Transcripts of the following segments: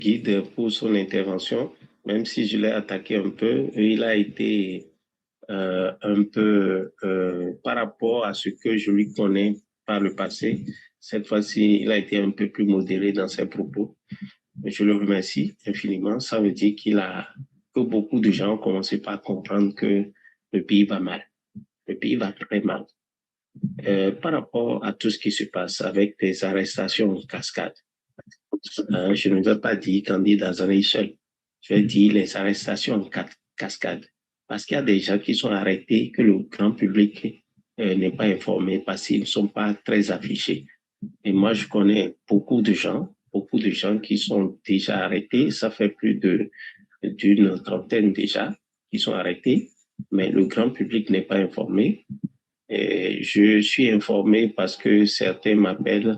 Guide pour son intervention, même si je l'ai attaqué un peu. Il a été un peu par rapport à ce que je lui connais par le passé. Cette fois-ci, il a été un peu plus modéré dans ses propos. Je le remercie infiniment. Ça veut dire que beaucoup de gens ont commencé par comprendre que le pays va mal. Le pays va très mal. Par rapport à tout ce qui se passe avec des arrestations en cascade, je ne veux pas dire candidat Azaré seul. Je vais dire les arrestations en cascade. Parce qu'il y a des gens qui sont arrêtés que le grand public n'est pas informé parce qu'ils ne sont pas très affichés. Et moi, je connais beaucoup de gens qui sont déjà arrêtés. Ça fait plus d'une trentaine déjà qui sont arrêtés, mais le grand public n'est pas informé. Et je suis informé parce que certains m'appellent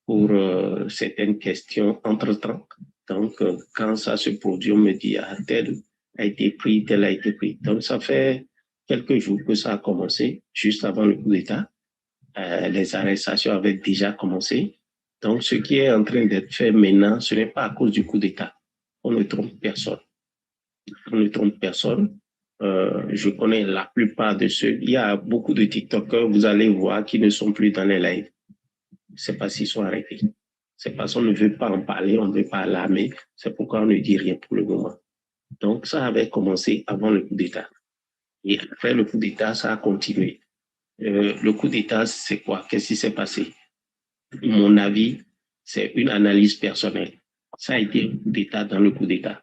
pour certaines questions entre-temps. Donc, quand ça se produit, on me dit, ah, tel a été pris, tel a été pris. Donc, ça fait quelques jours que ça a commencé, juste avant le coup d'État. Les arrestations avaient déjà commencé. Donc, ce qui est en train d'être fait maintenant, ce n'est pas à cause du coup d'État. On ne trompe personne. On ne trompe personne. Je connais la plupart de ceux. Il y a beaucoup de TikTokers, vous allez voir, qui ne sont plus dans les lives. C'est parce qu'ils sont arrêtés. C'est parce qu'on ne veut pas en parler, on ne veut pas l'alarmer. C'est pourquoi on ne dit rien pour le moment. Donc, ça avait commencé avant le coup d'État. Et après le coup d'État, ça a continué. Le coup d'État, c'est quoi? Qu'est-ce qui s'est passé? Mon avis, c'est une analyse personnelle. Ça a été un coup d'État dans le coup d'État.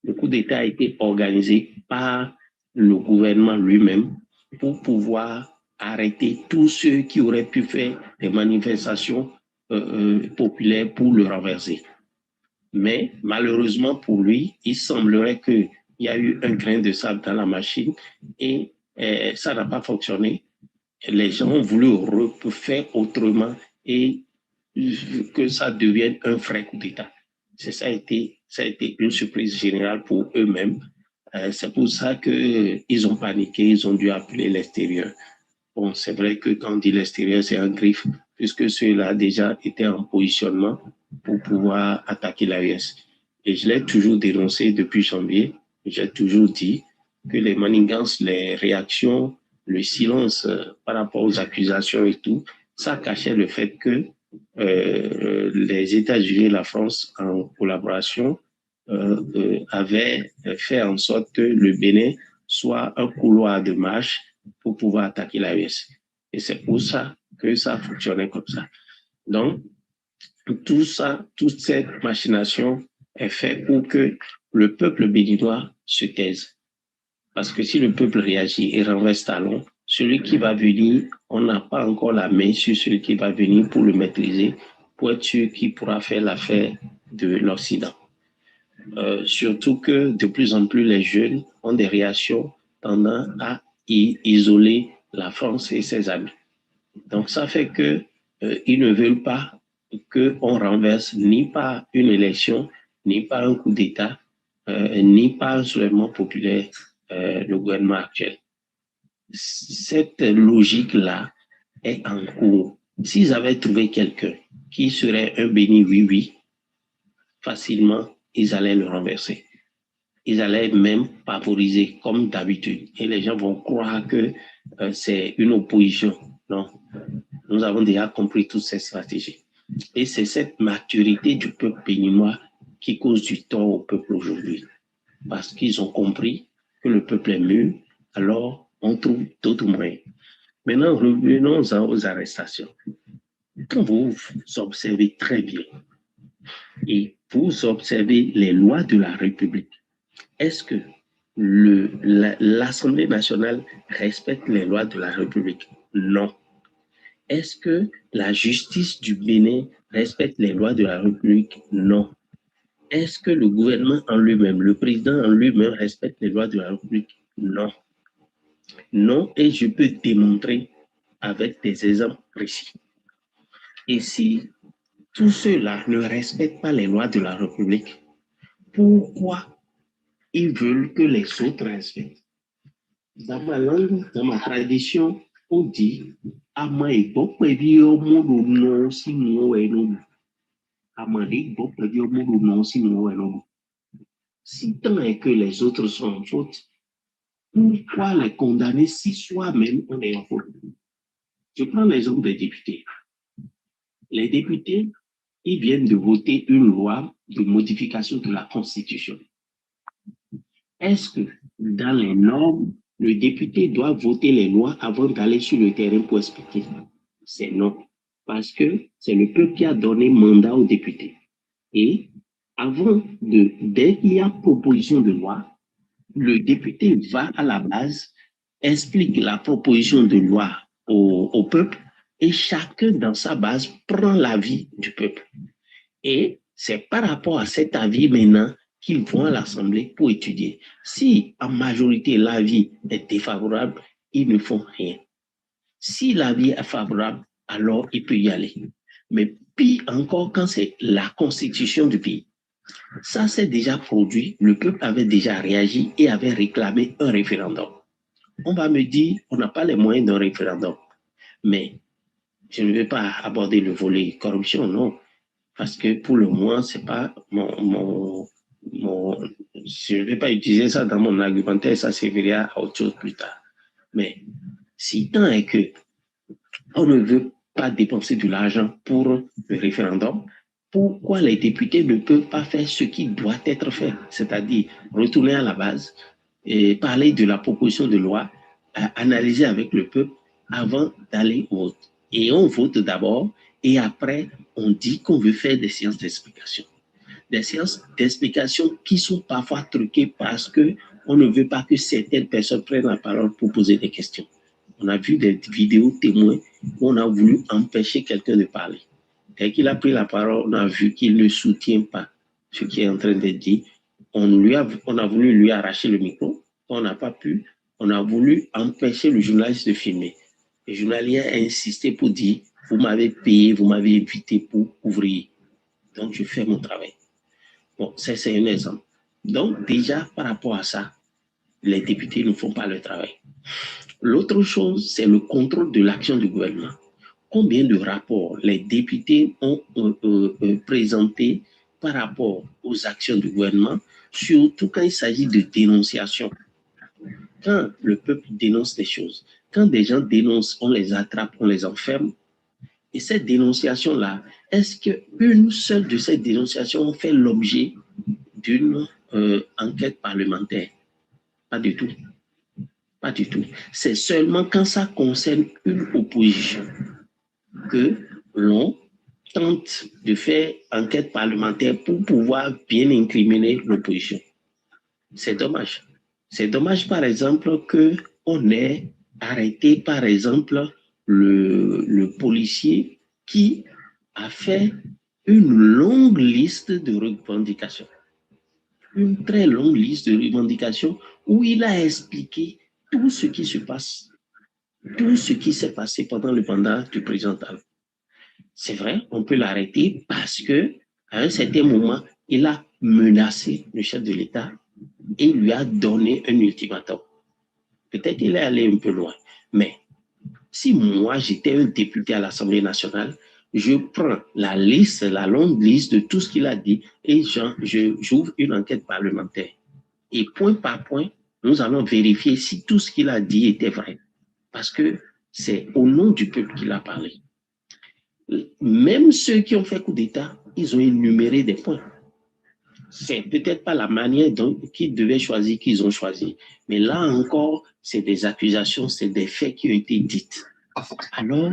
Le coup d'État a été organisé par le gouvernement lui-même pour pouvoir arrêter tous ceux qui auraient pu faire des manifestations populaires pour le renverser. Mais malheureusement pour lui, il semblerait qu'il y a eu un grain de sable dans la machine et ça n'a pas fonctionné. Les gens ont voulu refaire autrement et que ça devienne un vrai coup d'État. Ça a été une surprise générale pour eux-mêmes. C'est pour ça qu'ils ont paniqué, ils ont dû appeler l'extérieur. Bon, c'est vrai que quand on dit l'extérieur, c'est un griffe, puisque ceux-là déjà étaient en positionnement pour pouvoir attaquer l'AES. Et je l'ai toujours dénoncé depuis janvier. J'ai toujours dit que les manigances, les réactions, le silence par rapport aux accusations et tout, ça cachait le fait que les États-Unis et la France, en collaboration, avaient fait en sorte que le Bénin soit un couloir de marche pour pouvoir attaquer l'AES. Et c'est pour ça que ça fonctionnait comme ça. Donc, tout ça, toute cette machination est faite pour que le peuple béninois se taise. Parce que si le peuple réagit et renverse talon, celui qui va venir, on n'a pas encore la main sur celui qui va venir pour le maîtriser, pour être sûr qu'il pourra faire l'affaire de l'Occident. Surtout que de plus en plus les jeunes ont des réactions tendant à isoler la France et ses amis. Donc ça fait que ils ne veulent pas qu'on renverse ni par une élection, ni par un coup d'État, ni par un soulèvement populaire le gouvernement actuel. Cette logique-là est en cours. S'ils avaient trouvé quelqu'un qui serait un béni oui-oui, facilement, ils allaient le renverser. Ils allaient même favoriser comme d'habitude. Et les gens vont croire que c'est une opposition. Non, nous avons déjà compris toutes ces stratégies. Et c'est cette maturité du peuple béninois qui cause du tort au peuple aujourd'hui. Parce qu'ils ont compris que le peuple est mûr, alors on trouve d'autres moyens. Maintenant, revenons aux arrestations. Quand vous observez très bien et vous observez les lois de la République, est-ce que l'Assemblée nationale respecte les lois de la République? Non. Est-ce que la justice du Bénin respecte les lois de la République? Non. Est-ce que le gouvernement en lui-même, le président en lui-même respecte les lois de la République? Non. Non, et je peux démontrer avec des exemples précis. Et si tous ceux-là ne respectent pas les lois de la République, pourquoi ils veulent que les autres respectent? Dans ma langue, dans ma tradition, on dit « Ama Amandé, bon, non, sinon, si tant est que les autres sont en faute, pourquoi les condamner si soi-même on est en faute? Je prends l'exemple des députés. Les députés, ils viennent de voter une loi de modification de la Constitution. Est-ce que dans les normes, le député doit voter les lois avant d'aller sur le terrain pour expliquer? C'est non, parce que c'est le peuple qui a donné mandat aux députés. Et dès qu'il y a proposition de loi, le député va à la base, explique la proposition de loi au peuple et chacun dans sa base prend l'avis du peuple. Et c'est par rapport à cet avis maintenant qu'ils vont à l'Assemblée pour étudier. Si en majorité l'avis est défavorable, ils ne font rien. Si l'avis est favorable, alors il peut y aller. Mais pire encore quand c'est la constitution du pays. Ça s'est déjà produit, le peuple avait déjà réagi et avait réclamé un référendum. On va me dire, on n'a pas les moyens d'un référendum. Mais je ne vais pas aborder le volet corruption, non. Parce que pour le moment, c'est pas je ne vais pas utiliser ça dans mon argumentaire, ça servira à autre chose plus tard. Mais si tant est que on ne veut pas dépenser de l'argent pour le référendum, pourquoi les députés ne peuvent pas faire ce qui doit être fait, c'est-à-dire retourner à la base et parler de la proposition de loi, analyser avec le peuple avant d'aller au vote. Et on vote d'abord et après on dit qu'on veut faire des séances d'explication. Des séances d'explication qui sont parfois truquées parce qu'on ne veut pas que certaines personnes prennent la parole pour poser des questions. On a vu des vidéos témoins où on a voulu empêcher quelqu'un de parler. Dès qu'il a pris la parole, on a vu qu'il ne soutient pas ce qui est en train d'être dit. On a voulu lui arracher le micro, on n'a pas pu. On a voulu empêcher le journaliste de filmer. Le journaliste a insisté pour dire, vous m'avez payé, vous m'avez invité pour ouvrir. Donc, je fais mon travail. Bon, ça, c'est un exemple. Donc, déjà, par rapport à ça, les députés ne font pas le travail. L'autre chose, c'est le contrôle de l'action du gouvernement. Combien de rapports les députés ont présentés par rapport aux actions du gouvernement, surtout quand il s'agit de dénonciation. Quand le peuple dénonce des choses, quand des gens dénoncent, on les attrape, on les enferme. Et cette dénonciation-là, est-ce qu'une seule de ces dénonciations fait l'objet d'une enquête parlementaire? Pas du tout. Pas du tout. C'est seulement quand ça concerne une opposition que l'on tente de faire enquête parlementaire pour pouvoir bien incriminer l'opposition. C'est dommage. C'est dommage, par exemple, qu'on ait arrêté, par exemple, le policier qui a fait une longue liste de revendications. Une très longue liste de revendications où il a expliqué tout ce qui se passe, tout ce qui s'est passé pendant le mandat du président Talon. C'est vrai, on peut l'arrêter parce que à un certain moment, il a menacé le chef de l'État et lui a donné un ultimatum. Peut-être qu'il est allé un peu loin, mais si moi j'étais un député à l'Assemblée nationale, je prends la liste, la longue liste de tout ce qu'il a dit et j'ouvre une enquête parlementaire. Et point par point, nous allons vérifier si tout ce qu'il a dit était vrai. Parce que c'est au nom du peuple qu'il a parlé. Même ceux qui ont fait coup d'État, ils ont énuméré des points. C'est peut-être pas la manière dont qu'ils devaient choisir qu'ils ont choisi. Mais là encore, c'est des accusations, c'est des faits qui ont été dits. Alors,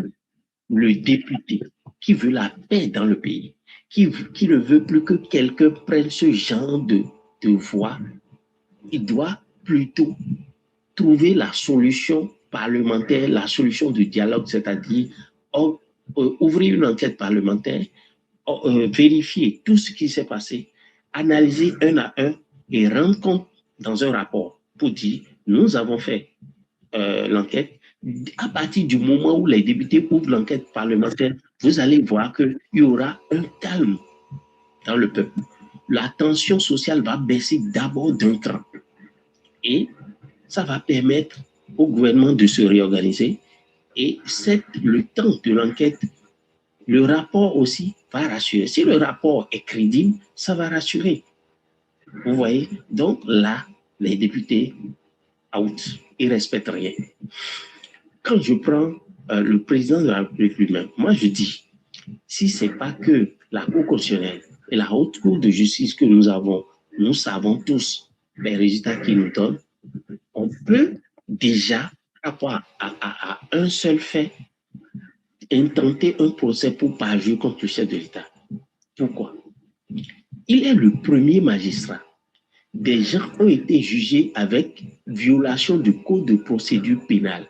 le député qui veut la paix dans le pays, qui ne veut plus que quelqu'un prenne ce genre de voix, il doit plutôt trouver la solution parlementaire, la solution du dialogue, c'est-à-dire ouvrir une enquête parlementaire, vérifier tout ce qui s'est passé, analyser un à un et rendre compte dans un rapport pour dire nous avons fait l'enquête. À partir du moment où les députés ouvrent l'enquête parlementaire, vous allez voir qu'il y aura un calme dans le peuple. La tension sociale va baisser d'abord d'un cran. Et ça va permettre au gouvernement de se réorganiser. Et le temps de l'enquête Le rapport aussi va rassurer. Si le rapport est crédible, ça va rassurer. Vous voyez? Donc là, les députés, out, ils ne respectent rien. Quand je prends le président de la République lui-même, moi je dis, si ce n'est pas que la Cour constitutionnelle et la Haute Cour de justice que nous avons, nous savons tous les résultats qu'ils nous donnent, on peut déjà, par rapport à un seul fait, intenter un procès pour parjure contre le chef de l'État. Pourquoi? Il est le premier magistrat. Des gens ont été jugés avec violation du code de procédure pénale.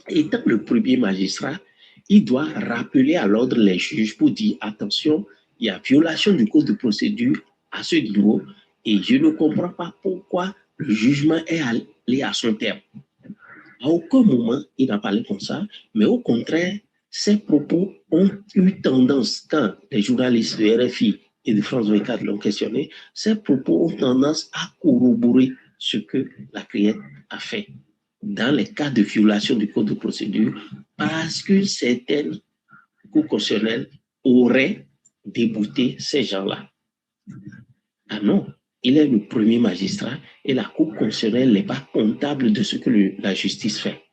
Étant le premier magistrat, il doit rappeler à l'ordre les juges pour dire attention, il y a violation du code de procédure à ce niveau et je ne comprends pas pourquoi le jugement est allé à son terme. À aucun moment, il n'a parlé comme ça, mais au contraire, ses propos ont eu tendance, quand les journalistes de RFI et de France 24 l'ont questionné, ses propos ont tendance à corroborer ce que la CRIET a fait dans les cas de violation du code de procédure, parce que certaines cours constitutionnelles auraient débouté ces gens-là. Ah non, il est le premier magistrat et la Cour constitutionnelle n'est pas comptable de ce que la justice fait.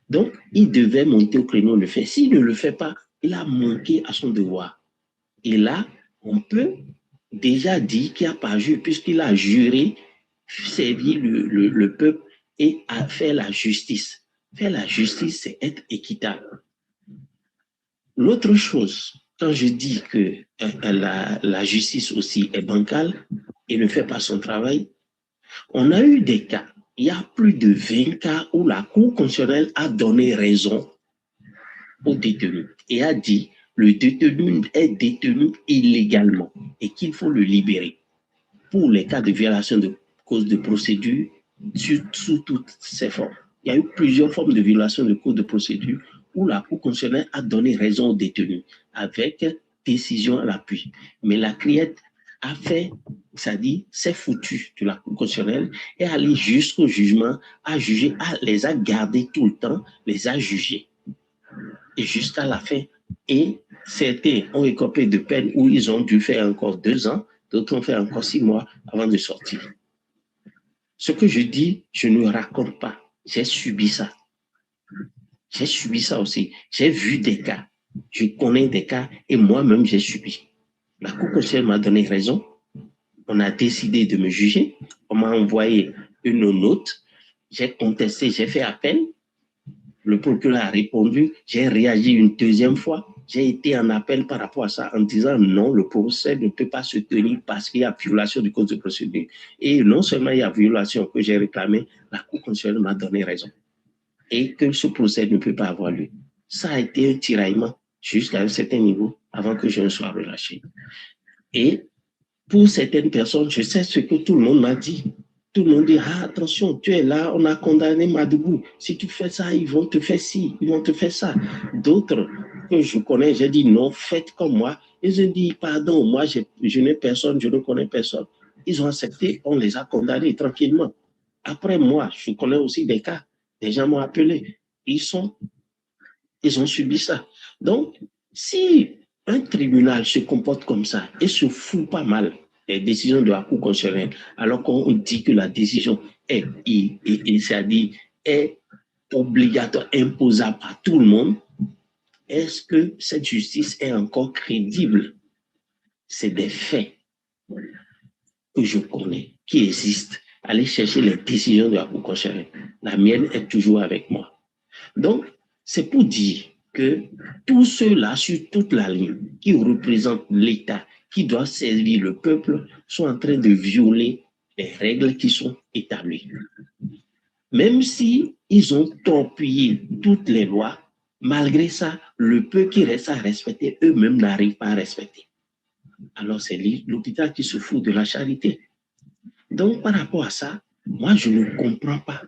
Donc, il devait monter au créneau le fait. S'il ne le fait pas, il a manqué à son devoir. Et là, on peut déjà dire qu'il n'y a pas juré, puisqu'il a juré servir le peuple et à faire la justice. Faire la justice, c'est être équitable. L'autre chose, quand je dis que la justice aussi est bancale et ne fait pas son travail, on a eu des cas, il y a plus de 20 cas où la Cour constitutionnelle a donné raison au détenu et a dit le détenu est détenu illégalement et qu'il faut le libérer. Pour les cas de violation de cause de procédure, sous toutes ses formes. Il y a eu plusieurs formes de violation de cause de procédure où la Cour constitutionnelle a donné raison aux détenus avec décision à l'appui. Mais la CRIET a fait, c'est-à-dire, c'est foutu de la Cour constitutionnelle et allé jusqu'au jugement, a jugé, les a gardés tout le temps, les a jugés. Et jusqu'à la fin. Et certains ont écopé de peine où ils ont dû faire encore 2 ans, d'autres ont fait encore 6 mois avant de sortir. Ce que je dis, je ne raconte pas. J'ai subi ça. J'ai subi ça aussi. J'ai vu des cas. Je connais des cas et moi-même, j'ai subi. La Cour constitutionnelle m'a donné raison. On a décidé de me juger. On m'a envoyé une note. J'ai contesté, j'ai fait appel. Le procureur a répondu. J'ai réagi une deuxième fois. J'ai été en appel par rapport à ça en disant non, le procès ne peut pas se tenir parce qu'il y a violation du code de procédure. Et non seulement il y a violation que j'ai réclamé, la Cour constitutionnelle m'a donné raison. Et que ce procès ne peut pas avoir lieu. Ça a été un tiraillement jusqu'à un certain niveau avant que je ne sois relâché. Et pour certaines personnes, je sais ce que tout le monde m'a dit. Tout le monde dit, ah, attention, tu es là, on a condamné Madougou. Si tu fais ça, ils vont te faire ci, ils vont te faire ça. D'autres que je connais, j'ai dit, non, faites comme moi. Ils ont dit, pardon, moi, je n'ai personne, je ne connais personne. Ils ont accepté, on les a condamnés tranquillement. Après, moi, je connais aussi des cas. Des gens m'ont appelé. Ils ont subi ça. Donc, si un tribunal se comporte comme ça et se fout pas mal des décisions de la Cour constitutionnelle, alors qu'on dit que la décision est obligatoire, imposable à tout le monde, est-ce que cette justice est encore crédible? C'est des faits que je connais, qui existent. Allez chercher les décisions de la Cour constitutionnelle. La mienne est toujours avec moi. Donc, c'est pour dire que tous ceux-là, sur toute la ligne, qui représentent l'État, qui doivent servir le peuple, sont en train de violer les règles qui sont établies. Même si ils ont torpillé toutes les lois, malgré ça, le peu qui reste à respecter, eux-mêmes n'arrivent pas à respecter. Alors c'est l'hôpital qui se fout de la charité. Donc, par rapport à ça, moi, je ne comprends pas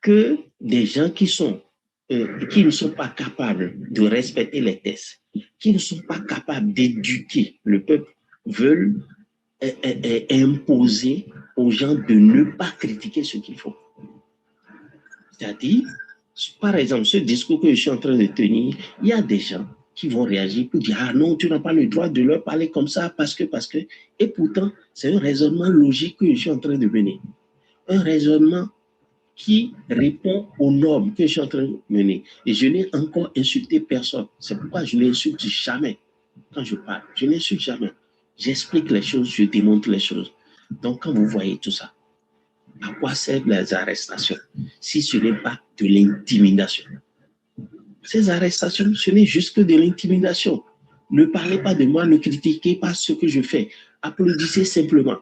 que des gens qui ne sont pas capables de respecter les tests, qui ne sont pas capables d'éduquer le peuple, veulent imposer aux gens de ne pas critiquer ce qu'il faut. C'est-à-dire, par exemple, ce discours que je suis en train de tenir, il y a des gens qui vont réagir pour dire « Ah non, tu n'as pas le droit de leur parler comme ça parce que… » Et pourtant, c'est un raisonnement logique que je suis en train de mener. Un raisonnement qui répond aux normes que je suis en train de mener. Et je n'ai encore insulté personne. C'est pourquoi je n'insulte jamais quand je parle. Je n'insulte jamais. J'explique les choses, je démontre les choses. Donc, quand vous voyez tout ça, à quoi servent les arrestations si ce n'est pas de l'intimidation? Ces arrestations, ce n'est juste que de l'intimidation. Ne parlez pas de moi, ne critiquez pas ce que je fais. Applaudissez simplement.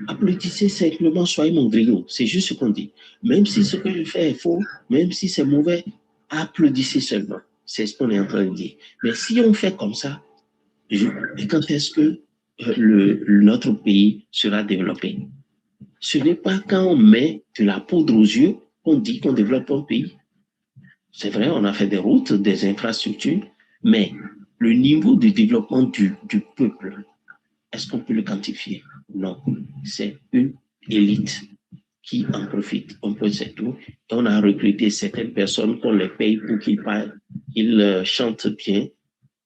Applaudissez simplement, soyez mon griot. C'est juste ce qu'on dit. Même si ce que je fais est faux, même si c'est mauvais, applaudissez seulement. C'est ce qu'on est en train de dire. Mais si on fait comme ça, quand est-ce que notre pays sera développé? Ce n'est pas quand on met de la poudre aux yeux qu'on dit qu'on développe un pays. C'est vrai, on a fait des routes, des infrastructures, mais le niveau de développement du peuple, est-ce qu'on peut le quantifier? Non, c'est une élite qui en profite. On peut, c'est tout. Et on a recruté certaines personnes qu'on les paye pour qu'ils parlent, ils chantent bien.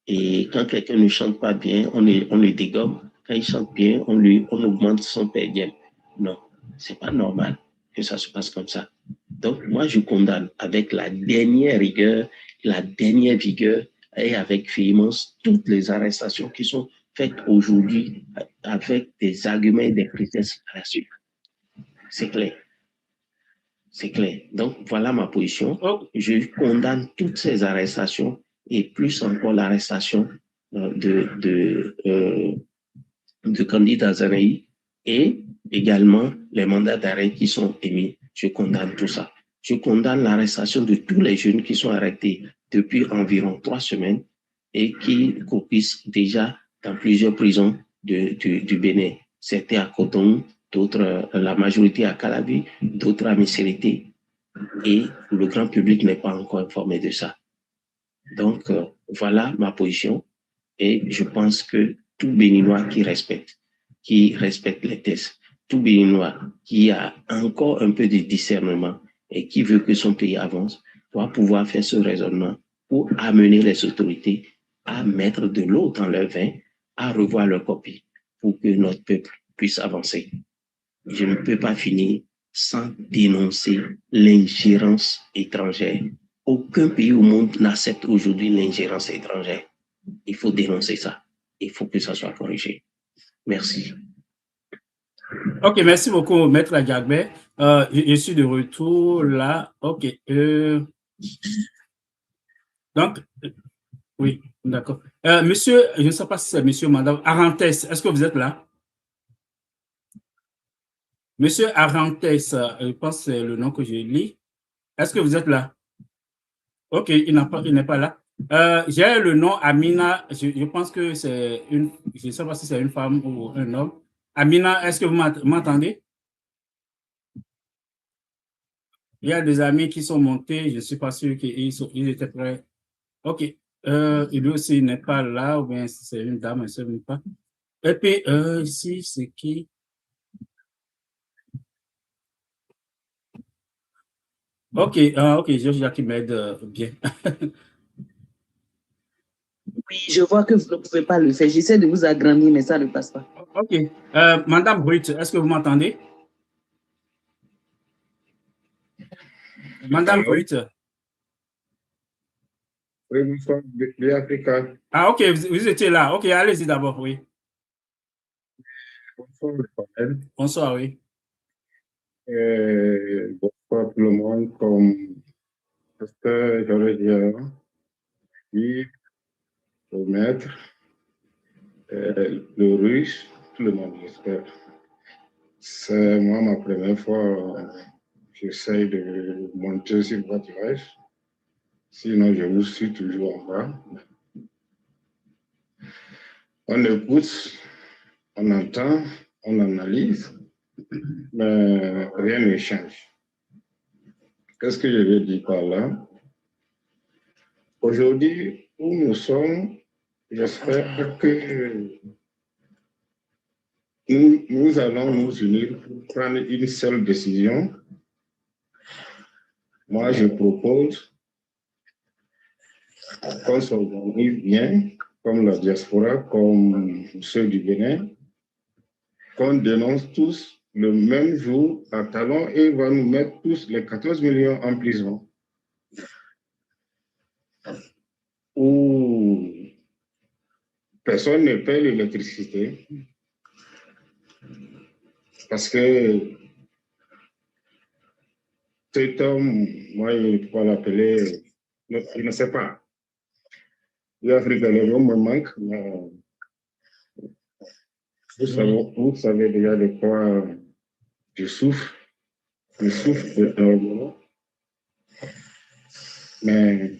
Et quand quelqu'un ne chante pas bien, on le dégomme. Quand il chante bien, on augmente son PDM. Non, c'est pas normal que ça se passe comme ça. Donc, moi, je condamne avec la dernière rigueur, la dernière vigueur et avec véhémence toutes les arrestations qui sont faites aujourd'hui avec des arguments et des prétextes à la suite. C'est clair. C'est clair. Donc, voilà ma position. Je condamne toutes ces arrestations et plus encore l'arrestation de candidats Azanaï et également les mandats d'arrêt qui sont émis. Je condamne tout ça. Je condamne l'arrestation de tous les jeunes qui sont arrêtés depuis environ 3 semaines et qui coupissent déjà dans plusieurs prisons du Bénin. Certains à Cotonou, d'autres, la majorité à Calavi, d'autres à Misérité. Et le grand public n'est pas encore informé de ça. Donc, voilà ma position. Et je pense que tout Béninois qui respecte les tests, tout Béninois qui a encore un peu de discernement et qui veut que son pays avance, doit pouvoir faire ce raisonnement pour amener les autorités à mettre de l'eau dans leur vin, à revoir leur copie pour que notre peuple puisse avancer. Je ne peux pas finir sans dénoncer l'ingérence étrangère. Aucun pays au monde n'accepte aujourd'hui l'ingérence étrangère. Il faut dénoncer ça. Il faut que ça soit corrigé. Merci. Ok, merci beaucoup, Maître Adjagbe. Je suis de retour là. Ok. Donc, oui, d'accord. Monsieur, je ne sais pas si c'est monsieur ou madame, Arantes, est-ce que vous êtes là? Monsieur Arantes, je pense que c'est le nom que je lis. Est-ce que vous êtes là? Ok, il n'est pas là. J'ai le nom Amina, je pense que c'est une, je ne sais pas si c'est une femme ou un homme. Amina, est-ce que vous m'entendez? Il y a des amis qui sont montés, je ne suis pas sûr qu'ils étaient prêts. Ok, lui aussi n'est pas là, ou bien c'est une dame, je ne sais même pas. Et puis, ici, c'est qui? Ok, ok, Georgia qui m'aide bien. Oui, je vois que vous ne pouvez pas le faire. J'essaie de vous agrandir, mais ça ne passe pas. Ok, Madame Brut, est-ce que vous m'entendez? Madame Brut. Oui, bonsoir, Africa. Ah, ok, vous étiez là. Ok, allez-y d'abord, oui. Bonsoir, le panel. Bonsoir, oui. Bonsoir tout le monde, comme Pasteur Georgia, Yves, le maître, le russe, tout le monde, j'espère. C'est moi ma première fois, j'essaie de monter sur votre live. Sinon, je vous suis toujours en bas. On écoute, on entend, on analyse, mais rien ne change. Qu'est-ce que je veux dire par là? Aujourd'hui, où nous sommes, j'espère que nous allons nous unir pour prendre une seule décision. Moi, je propose qu'on s'organise bien, comme la diaspora, comme ceux du Bénin, qu'on dénonce tous le même jour à Talon et va nous mettre tous les 14 millions en prison. Où personne ne paie l'électricité parce que cet homme, moi, je ne peux pas l'appeler, je ne sais pas. L'Afrique, le me manque, mais vous savez déjà de quoi je souffre. Je souffre énormément. Mais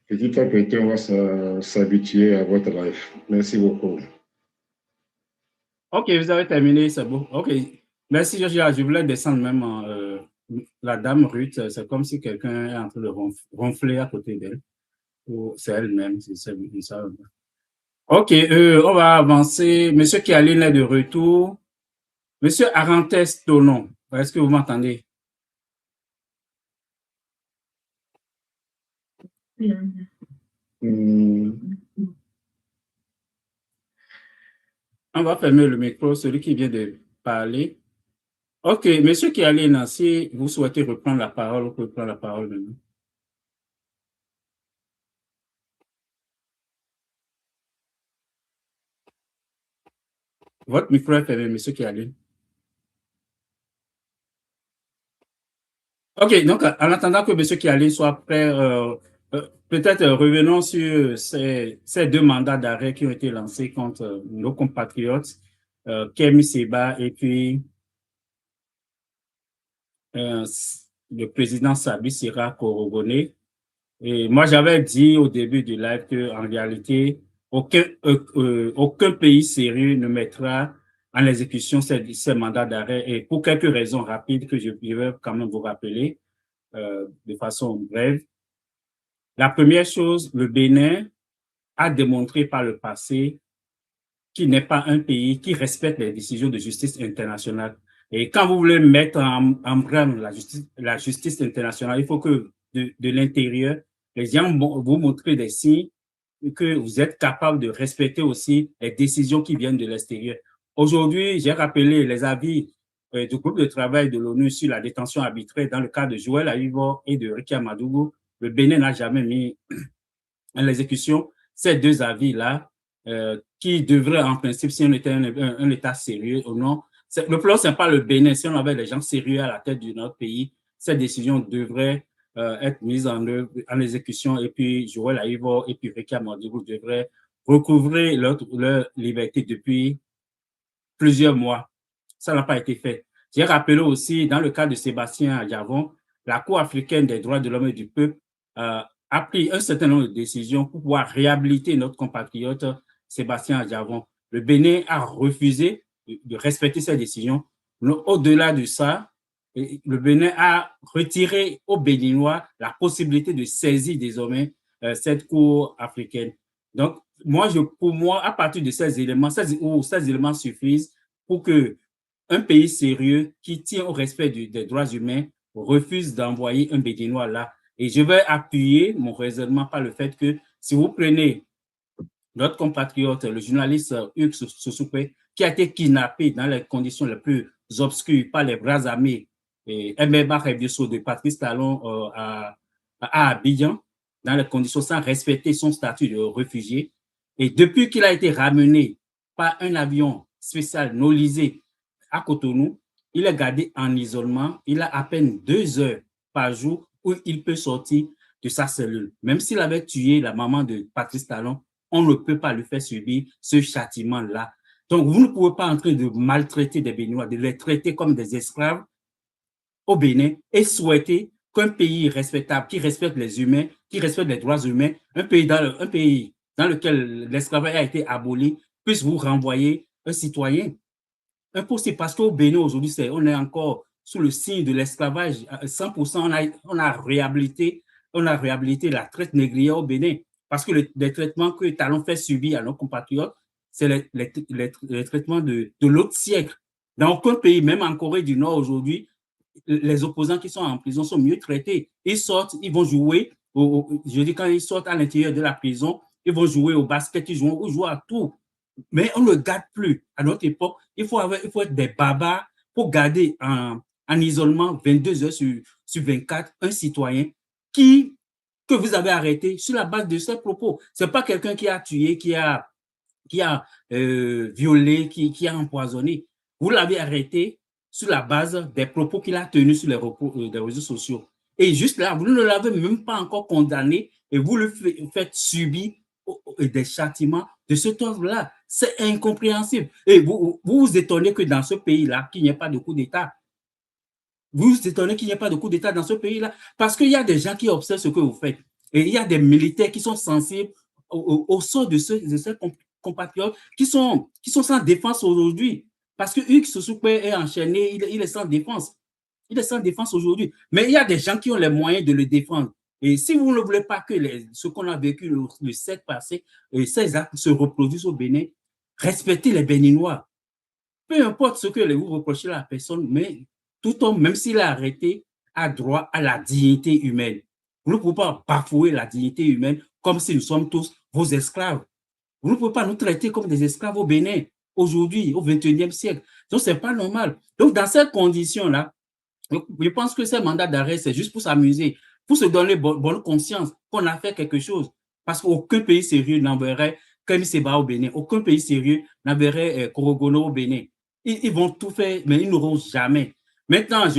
petit à petit, on va s'habituer à votre life. Merci beaucoup. Ok, vous avez terminé, c'est beau. Ok, merci Georgia. Je voulais descendre même la dame Ruth. C'est comme si quelqu'un est en train de ronfler à côté d'elle. C'est elle-même, c'est ça. Ok, on va avancer. Monsieur Kialine est de retour. Monsieur Arantes Tonon, est-ce que vous m'entendez? On va fermer le micro, celui qui vient de parler. Ok, monsieur Kialine, si vous souhaitez reprendre la parole, vous pouvez prendre la parole maintenant. Votre micro est fermé, monsieur Kialine. Ok, donc en attendant que monsieur Kialine soit prêt, peut-être revenons sur ces 2 mandats d'arrêt qui ont été lancés contre nos compatriotes, Kemi Seba et puis le président Sabi Sira Korogone. Et moi, j'avais dit au début du live qu'en réalité, aucun pays sérieux ne mettra en exécution ces mandats d'arrêt. Et pour quelques raisons rapides que je vais quand même vous rappeler de façon brève. La première chose, le Bénin a démontré par le passé qu'il n'est pas un pays qui respecte les décisions de justice internationale. Et quand vous voulez mettre en branle la justice internationale, il faut que de l'intérieur, les gens vous montrent des signes que vous êtes capable de respecter aussi les décisions qui viennent de l'extérieur. Aujourd'hui, j'ai rappelé les avis du groupe de travail de l'ONU sur la détention arbitraire dans le cas de Joël Aïvo et de Ricky Amadougou. Le Bénin n'a jamais mis en exécution ces 2 avis-là qui devraient en principe, si on était un État sérieux ou non, le problème, ce n'est pas le Bénin. Si on avait des gens sérieux à la tête de notre pays, ces décisions devraient être mises en œuvre, en exécution, et puis Joël Aïvo et puis Ricky Amadougou devraient recouvrer leur liberté depuis plusieurs mois. Ça n'a pas été fait. J'ai rappelé aussi, dans le cas de Sébastien Adjavon, la Cour africaine des droits de l'homme et du peuple a pris un certain nombre de décisions pour pouvoir réhabiliter notre compatriote Sébastien Adjavon. Le Bénin a refusé de respecter ces décisions. Au-delà de ça, le Bénin a retiré aux Béninois la possibilité de saisir désormais cette Cour africaine. Donc, pour moi, à partir de ces éléments suffisent pour qu'un pays sérieux qui tient au respect des droits humains refuse d'envoyer un Béninois là. Et je vais appuyer mon raisonnement par le fait que si vous prenez notre compatriote, le journaliste Hugues Sosoupé, qui a été kidnappé dans les conditions les plus obscures par les bras armés et Mbemba Rebioso de Patrice Talon à Abidjan, dans les conditions sans respecter son statut de réfugié. Et depuis qu'il a été ramené par un avion spécial nolisé à Cotonou, il est gardé en isolement. Il a à peine 2 heures par jour où il peut sortir de sa cellule. Même s'il avait tué la maman de Patrice Talon, on ne peut pas lui faire subir ce châtiment-là. Donc, vous ne pouvez pas en train de maltraiter des Béninois, de les traiter comme des esclaves au Bénin et souhaiter qu'un pays respectable, qui respecte les humains, qui respecte les droits humains, un pays dans lequel l'esclavage a été aboli, puisse vous renvoyer un citoyen. Impossible, parce qu'au Bénin, aujourd'hui, on est encore sous le signe de l'esclavage. 100%, on a réhabilité la traite négrière au Bénin. Parce que les traitements que Talon fait subir à nos compatriotes, c'est les traitements de l'autre siècle. Dans aucun pays, même en Corée du Nord aujourd'hui, les opposants qui sont en prison sont mieux traités. Ils sortent, ils vont jouer Je dis, quand ils sortent à l'intérieur de la prison, ils vont jouer au basket, ils jouent à tout. Mais on ne le garde plus. À notre époque, il faut être des barbares pour garder en isolement 22 heures sur 24 un citoyen que vous avez arrêté sur la base de ses propos. Ce n'est pas quelqu'un qui a tué, qui a violé, qui a empoisonné. Vous l'avez arrêté sur la base des propos qu'il a tenus sur les réseaux sociaux. Et juste là, vous ne l'avez même pas encore condamné et vous le faites subir des châtiments de ce ordre-là. C'est incompréhensible. Et vous étonnez que dans ce pays-là, qu'il n'y ait pas de coup d'État. Vous vous étonnez qu'il n'y ait pas de coup d'État dans ce pays-là parce qu'il y a des gens qui observent ce que vous faites. Et il y a des militaires qui sont sensibles au sort de ces compatriotes qui sont sans défense aujourd'hui. Parce que Hugues Sosukwe est enchaîné, il est sans défense. Il est sans défense aujourd'hui. Mais il y a des gens qui ont les moyens de le défendre. Et si vous ne voulez pas que ce qu'on a vécu le 7 passé, ces actes se reproduisent au Bénin, respectez les Béninois. Peu importe ce que vous reprochez à la personne, mais tout homme, même s'il est arrêté, a droit à la dignité humaine. Vous ne pouvez pas bafouer la dignité humaine comme si nous sommes tous vos esclaves. Vous ne pouvez pas nous traiter comme des esclaves au Bénin, aujourd'hui, au XXIe siècle. Donc, ce n'est pas normal. Donc, dans ces conditions-là, je pense que ces mandats d'arrêt, c'est juste pour s'amuser, pour se donner bonne conscience qu'on a fait quelque chose. Parce qu'aucun pays sérieux n'enverrait Kemi Seba au Bénin. Aucun pays sérieux n'enverrait Korogono au Bénin. Ils vont tout faire, mais ils n'auront jamais. Maintenant, quand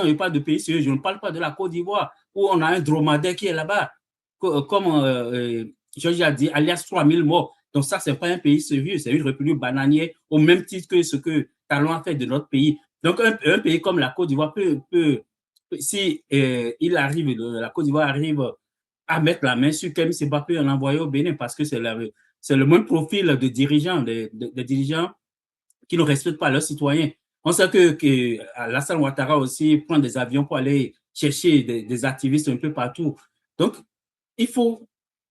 je parle de pays sérieux, je ne parle pas de la Côte d'Ivoire, où on a un dromadaire qui est là-bas, comme Georges a dit, alias 3000 morts. Donc ça, ce n'est pas un pays sérieux, c'est une république bananière, au même titre que ce que Talon a fait de notre pays. Donc un pays comme la Côte d'Ivoire si la Côte d'Ivoire arrive à mettre la main sur Kemi Seba, peut l'envoyer au Bénin parce que c'est le même profil de dirigeants, des dirigeants qui ne respectent pas leurs citoyens. On sait que Alassane Ouattara aussi prend des avions pour aller chercher des activistes un peu partout. Donc, il faut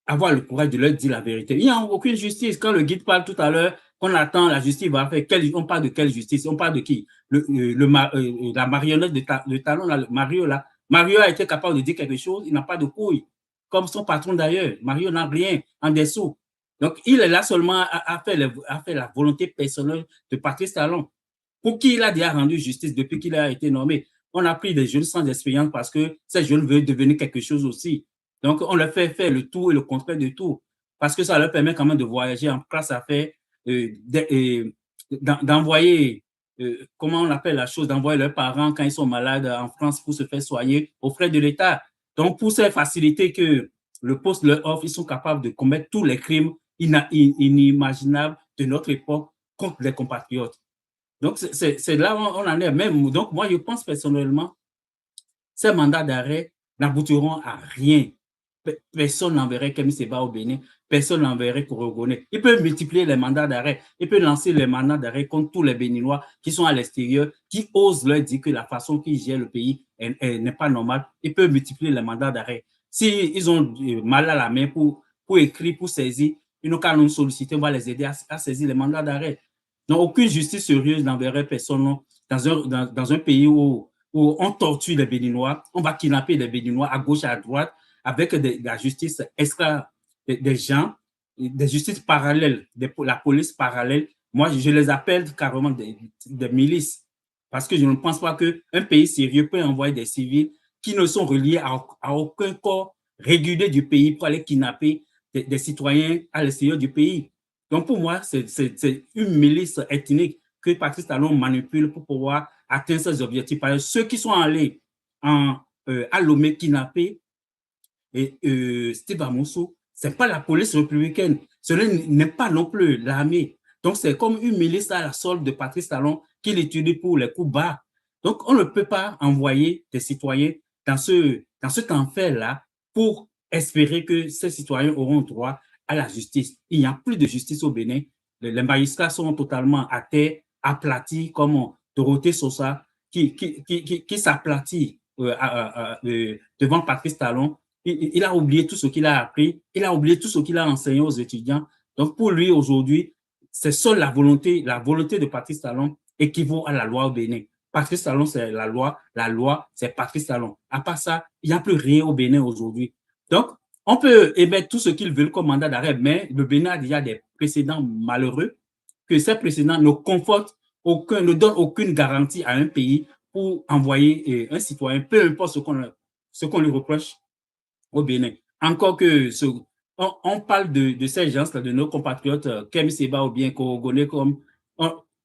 avoir le courage de leur dire la vérité. Il n'y a aucune justice. Quand le guide parle tout à l'heure, qu'on attend la justice va faire, on parle de quelle justice? On parle de qui? La marionnette de Talon, Mario, là. Mario a été capable de dire quelque chose, il n'a pas de couilles, comme son patron d'ailleurs. Mario n'a rien en dessous. Donc, il est là seulement à faire la volonté personnelle de Patrice Talon, pour qui il a déjà rendu justice depuis qu'il a été nommé. On a pris des jeunes sans expérience parce que ces jeunes veulent devenir quelque chose aussi. Donc, on leur fait faire le tout et le contraire de tout, parce que ça leur permet quand même de voyager en classe à faire, d'envoyer, comment on appelle la chose, d'envoyer leurs parents quand ils sont malades en France pour se faire soigner aux frais de l'État. Donc, pour ces facilités que le poste leur offre, ils sont capables de commettre tous les crimes inimaginables de notre époque contre les compatriotes. Donc, c'est là où on en est même. Donc, moi, je pense personnellement, ces mandats d'arrêt n'aboutiront à rien. Personne n'enverrait Kemi Seba au Bénin, personne n'enverrait Korogono. Il peut multiplier les mandats d'arrêt, il peut lancer les mandats d'arrêt contre tous les Béninois qui sont à l'extérieur, qui osent leur dire que la façon qu'ils gèrent le pays n'est pas normale. Il peut multiplier les mandats d'arrêt. S'ils ont mal à la main pour écrire, pour saisir, ils n'ont qu'à nous solliciter, on va les aider à saisir les mandats d'arrêt. Donc, aucune justice sérieuse n'enverrait personne dans un pays où on torture les Béninois, on va kidnapper les Béninois à gauche et à droite, avec la justice extra des gens, des justices parallèles, la police parallèle. Moi, je les appelle carrément des milices, parce que je ne pense pas qu'un pays sérieux peut envoyer des civils qui ne sont reliés à aucun corps régulier du pays pour aller kidnapper des citoyens à l'extérieur du pays. Donc, pour moi, c'est une milice ethnique que Patrice Talon manipule pour pouvoir atteindre ses objectifs. Par exemple, ceux qui sont allés à Lomé kidnapper Steve Amousou, ce n'est pas la police républicaine, ce n'est pas non plus l'armée. Donc, c'est comme une milice à la solde de Patrice Talon qui l'étudie pour les coups bas. Donc, on ne peut pas envoyer des citoyens dans cet enfer-là pour espérer que ces citoyens auront droit à la justice. Il n'y a plus de justice au Bénin. Les magistrats sont totalement à terre, aplatis, comme Dorothée Sosa, qui s'aplatit devant Patrice Talon. Il a oublié tout ce qu'il a appris, il a oublié tout ce qu'il a enseigné aux étudiants. Donc, pour lui, aujourd'hui, c'est seule la volonté de Patrice Talon équivaut à la loi au Bénin. Patrice Talon, c'est la loi, c'est Patrice Talon. À part ça, il n'y a plus rien au Bénin aujourd'hui. Donc, on peut émettre tout ce qu'ils veulent comme mandat d'arrêt, mais le Bénin a déjà des précédents malheureux que ces précédents ne confortent aucun, ne donnent aucune garantie à un pays pour envoyer un citoyen, peu importe ce qu'on lui reproche au Bénin. Encore que on parle de ces gens-là, de nos compatriotes, Kem Seba ou bien Kogone,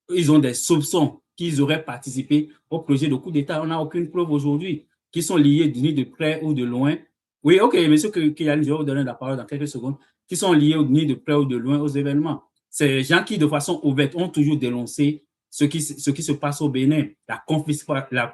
ils ont des soupçons qu'ils auraient participé au projet de coup d'État. On n'a aucune preuve aujourd'hui qu'ils sont liés ni de près ou de loin. Oui, ok, monsieur Kiyani, je vais vous donner la parole dans quelques secondes, qui sont liés ni de près ou de loin aux événements. C'est les gens qui, de façon ouverte, ont toujours dénoncé ce qui se passe au Bénin, la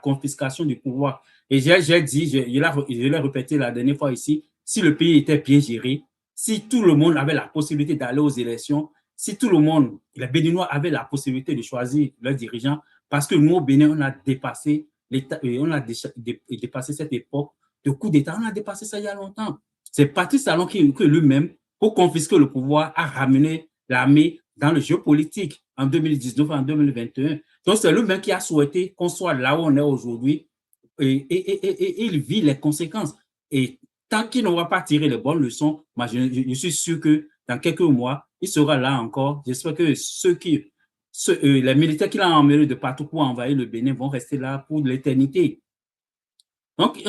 confiscation du pouvoir. Et j'ai dit, je l'ai répété la dernière fois ici, si le pays était bien géré, si tout le monde avait la possibilité d'aller aux élections, si tout le monde, les Béninois avaient la possibilité de choisir leurs dirigeants, parce que nous, au Bénin, on a dépassé dépassé cette époque de coup d'État, on a dépassé ça il y a longtemps. C'est Patrice Talon que lui-même, pour confisquer le pouvoir, a ramené l'armée dans le jeu politique en 2019 en 2021. Donc, c'est lui-même qui a souhaité qu'on soit là où on est aujourd'hui et il vit les conséquences. Et tant qu'il n'aura pas tiré les bonnes leçons, moi, je suis sûr que dans quelques mois, il sera là encore. J'espère que les militaires qu'il a emmenés de partout pour envahir le Bénin vont rester là pour l'éternité. Donc,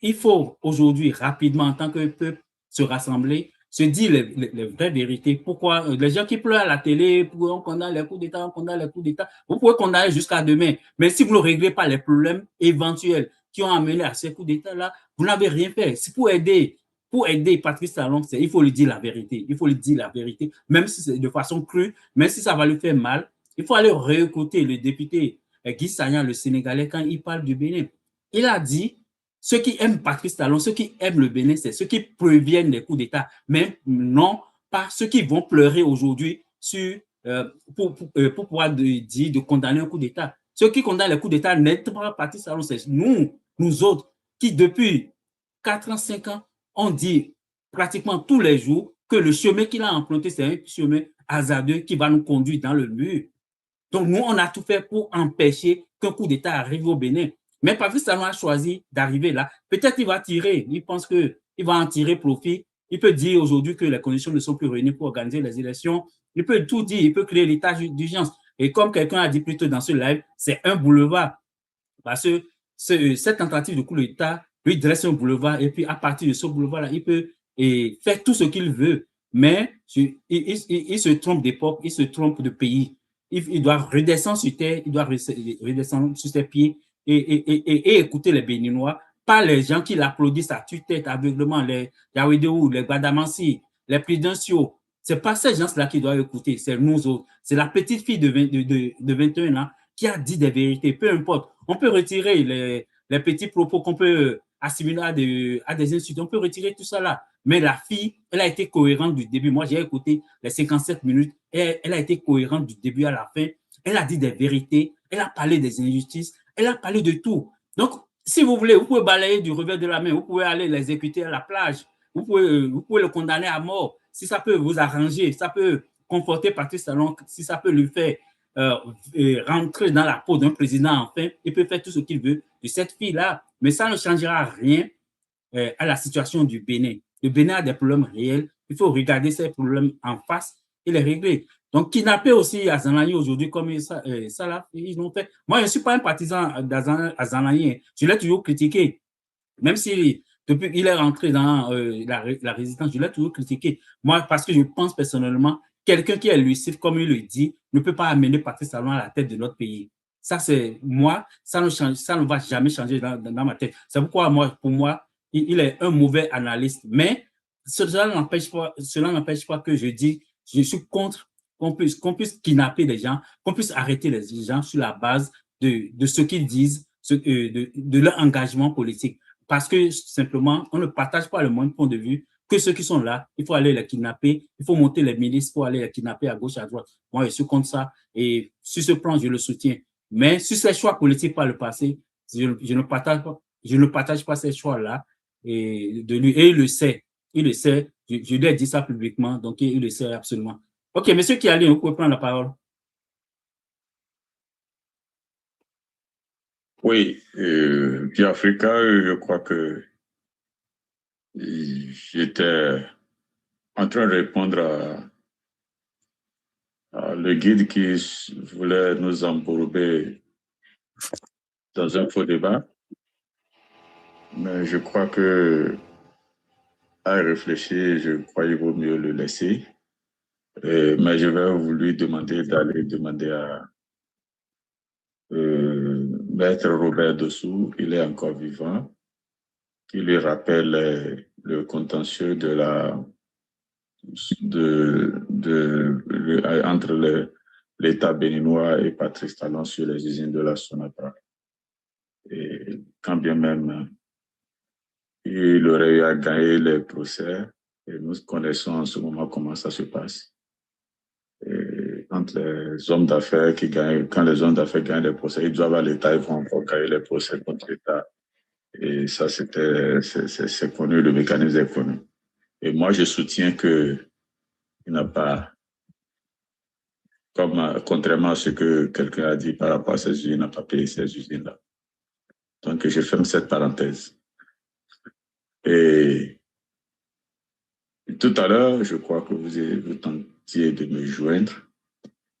il faut aujourd'hui, rapidement, en tant que peuple, se rassembler, se dire les vraies vérités. Pourquoi les gens qui pleurent à la télé, on condamne les coups d'État, on condamne les coups d'État, vous pouvez condamner jusqu'à demain. Mais si vous ne réglez pas les problèmes éventuels qui ont amené à ces coups d'État-là, vous n'avez rien fait. C'est pour aider Patrice Talon, il faut lui dire la vérité. Il faut lui dire la vérité, même si c'est de façon crue, même si ça va lui faire mal. Il faut aller réécouter le député Guy Sagnan, le Sénégalais, quand il parle du Bénin. Il a dit ceux qui aiment Patrice Talon, ceux qui aiment le Bénin, c'est ceux qui préviennent les coups d'État, mais non pas ceux qui vont pleurer aujourd'hui pour pouvoir dire de condamner un coup d'État. Ceux qui condamnent les coups d'État n'êtes pas Patrice Talon, c'est nous autres, qui depuis 4 ans, 5 ans, on dit pratiquement tous les jours que le chemin qu'il a emprunté, c'est un chemin hasardeux qui va nous conduire dans le mur. Donc, nous, on a tout fait pour empêcher qu'un coup d'État arrive au Bénin. Mais Patrice Talon a choisi d'arriver là. Peut-être qu'il va tirer, il pense qu'il va en tirer profit. Il peut dire aujourd'hui que les conditions ne sont plus réunies pour organiser les élections. Il peut tout dire, il peut créer l'état d'urgence. Et comme quelqu'un a dit plus tôt dans ce live, c'est un boulevard. Parce que cette tentative de coup d'État lui dresse un boulevard et puis à partir de ce boulevard-là, il peut faire tout ce qu'il veut. Mais il se trompe d'époque, il se trompe de pays. Il doit redescendre sur terre, il doit redescendre sur ses pieds et écouter les Béninois, pas les gens qui l'applaudissent à tue-tête aveuglement, les Yawedou, les Gbadamansi, les Prudentiaux. C'est pas ces gens-là qui doivent écouter, c'est nous autres. C'est la petite fille de 21 ans qui a dit des vérités, peu importe. On peut retirer les petits propos qu'on peut assimiler à des insultes, on peut retirer tout ça là. Mais la fille, elle a été cohérente du début. Moi, j'ai écouté les 57 minutes et elle a été cohérente du début à la fin. Elle a dit des vérités, elle a parlé des injustices, elle a parlé de tout. Donc, si vous voulez, vous pouvez balayer du revers de la main, vous pouvez aller l'exécuter à la plage, vous pouvez le condamner à mort. Si ça peut vous arranger, ça peut conforter Patrice Talon, si ça peut lui faire rentrer dans la peau d'un président, enfin, il peut faire tout ce qu'il veut de cette fille-là. Mais ça ne changera rien à la situation du Bénin. Le Bénin a des problèmes réels. Il faut regarder ces problèmes en face et les régler. Donc, kidnapper aussi Azanani aujourd'hui, comme ça là, ils l'ont fait. Moi, je ne suis pas un partisan d'Azanani. Je l'ai toujours critiqué. Même si depuis qu'il est rentré dans la résistance, je l'ai toujours critiqué. Moi, parce que je pense personnellement, quelqu'un qui est lucide, comme il le dit, ne peut pas amener Patrice Talon à la tête de notre pays. Ça, c'est moi, ça ne va jamais changer dans ma tête. C'est pourquoi, pour moi, il est un mauvais analyste. Mais cela n'empêche pas que je dis, je suis contre qu'on puisse kidnapper des gens, qu'on puisse arrêter les gens sur la base de ce qu'ils disent, de leur engagement politique. Parce que simplement, on ne partage pas le même point de vue que ceux qui sont là. Il faut aller les kidnapper, il faut monter les milices pour aller les kidnapper à gauche, à droite. Moi, je suis contre ça et sur ce plan, je le soutiens. Mais sur ces choix politiques par le passé, je ne partage pas ces choix-là et il le sait. Il le sait. Je lui ai dit ça publiquement, donc il le sait absolument. OK, monsieur Kiali, vous pouvez prendre la parole. Oui, puis Africa, je crois que J'étais en train de répondre à le guide qui voulait nous embourber dans un faux débat. Mais je crois que, à réfléchir, je crois qu'il vaut mieux le laisser. Mais je vais lui demander d'aller demander à Maître Robert Dessous, il est encore vivant, qui lui rappelle le contentieux entre l'État béninois et Patrice Talon sur les usines de la Sonatra. Et quand bien même il aurait eu à gagner les procès, et nous connaissons en ce moment comment ça se passe. Et entre les hommes d'affaires qui gagnent, quand les hommes d'affaires gagnent les procès, ils doivent à l'État, ils vont encore gagner les procès contre l'État. Et ça, c'est connu, le mécanisme est connu. Et moi, je soutiens qu'il n'a pas, contrairement à ce que quelqu'un a dit par rapport à ces usines, il n'a pas payé ces usines-là. Donc, je ferme cette parenthèse. Et tout à l'heure, je crois que vous tentiez de me joindre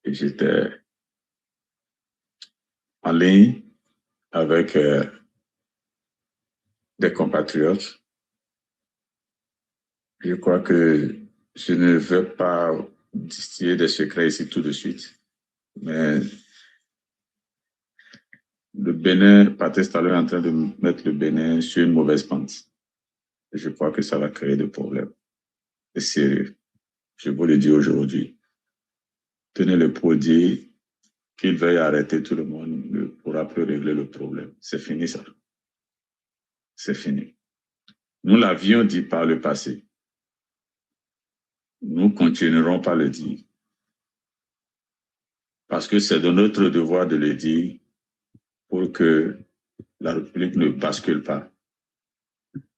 et j'étais en ligne avec des compatriotes. Je crois que je ne vais pas distiller des secrets ici tout de suite, mais le Bénin, Patrice Talon est en train de mettre le Bénin sur une mauvaise pente. Et je crois que ça va créer des problèmes. C'est sérieux. Je vous le dis aujourd'hui. Tenez-le pour dire qu'il veuille arrêter tout le monde ne pourra plus régler le problème. C'est fini ça. C'est fini. Nous l'avions dit par le passé. Nous continuerons par le dire. Parce que c'est de notre devoir de le dire pour que la République ne bascule pas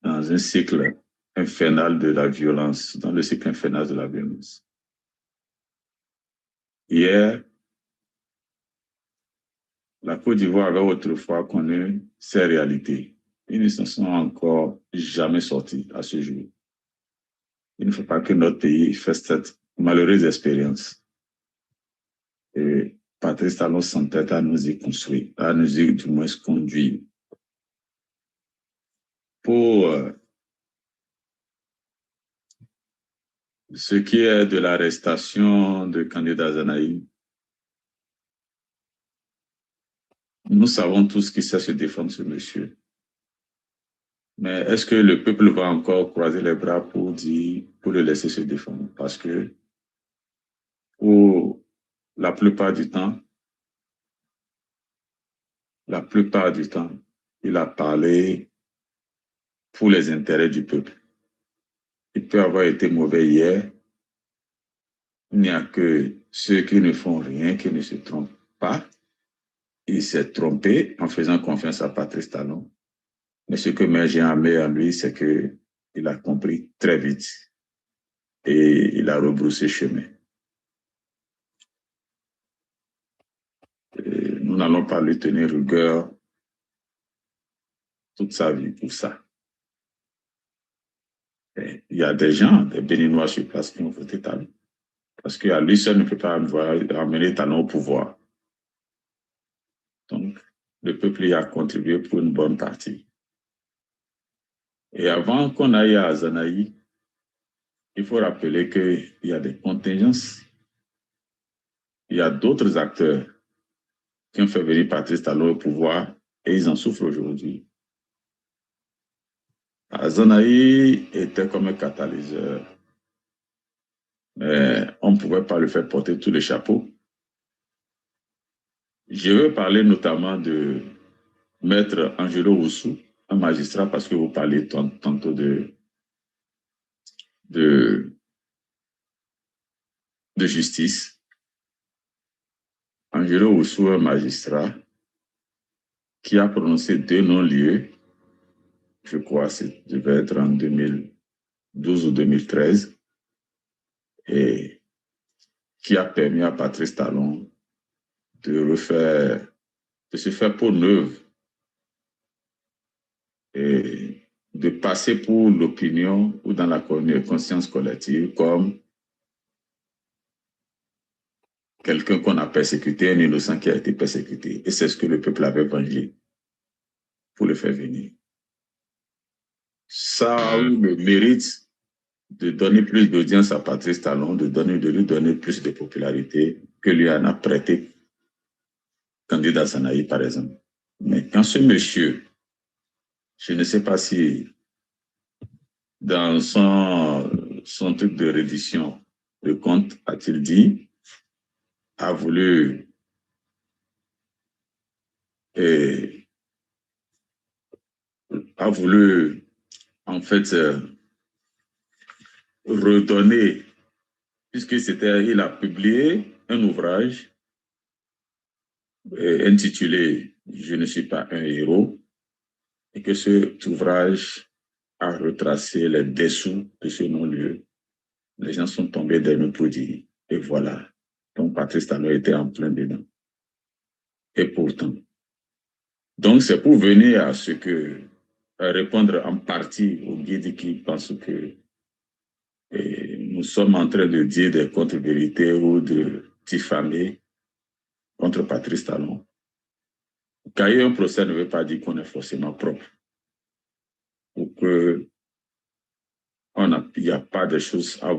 dans un cycle infernal de la violence, dans le cycle infernal de la violence. Hier, la Côte d'Ivoire avait autrefois connu ces réalités. Ils ne s'en sont encore jamais sortis à ce jour. Il ne faut pas que notre pays fasse cette malheureuse expérience. Et Patrice Talon s'entête à nous y construire, à nous y du moins conduire. Pour ce qui est de l'arrestation de candidat Zanaï, nous savons tous qui sait se défendre ce monsieur. Mais est-ce que le peuple va encore croiser les bras pour le laisser se défendre? Parce que pour la plupart du temps, il a parlé pour les intérêts du peuple. Il peut avoir été mauvais hier. Il n'y a que ceux qui ne font rien, qui ne se trompent pas. Il s'est trompé en faisant confiance à Patrice Talon. Mais ce que j'ai aimé à lui, c'est qu'il a compris très vite et il a rebroussé chemin. Et nous n'allons pas lui tenir rigueur toute sa vie pour ça. Et il y a des gens, des Béninois sur place qui ont voté Talon. Parce qu'à lui seul ne peut pas amener Talon au pouvoir. Donc, le peuple y a contribué pour une bonne partie. Et avant qu'on aille à Zanaï, il faut rappeler qu'il y a des contingences. Il y a d'autres acteurs qui ont fait venir Patrice Talon au pouvoir et ils en souffrent aujourd'hui. Zanaï était comme un catalyseur. Mais on ne pouvait pas le faire porter tous les chapeaux. Je veux parler notamment de Maître Angelo Oussou, un magistrat, parce que vous parlez tantôt de justice. Angelo Oussou, un magistrat, qui a prononcé 2 non-lieux, je crois que ça devait être en 2012 ou 2013, et qui a permis à Patrice Talon de se faire peau neuve et de passer pour l'opinion ou dans la conscience collective comme quelqu'un qu'on a persécuté, un innocent qui a été persécuté. Et c'est ce que le peuple avait vengé pour le faire venir. Ça a eu le mérite de donner plus d'audience à Patrice Talon, de lui donner plus de popularité que lui en a prêté candidat Sanaï, par exemple. Mais quand ce monsieur, je ne sais pas si dans son truc de reddition de compte, a-t-il dit, a voulu en fait redonner, puisque il a publié un ouvrage intitulé « Je ne suis pas un héros » et que cet ouvrage a retracé les dessous de ce non-lieu. Les gens sont tombés des nues pour dire « Et voilà ». Donc Patrice Talon était en plein dedans. Et pourtant. Donc c'est pour venir à ce que répondre en partie aux guides qui pensent que nous sommes en train de dire des contre-vérités ou de diffamer contre Patrice Talon. Quand il y a un procès ne veut pas dire qu'on est forcément propre ou qu'il n'y a pas de choses à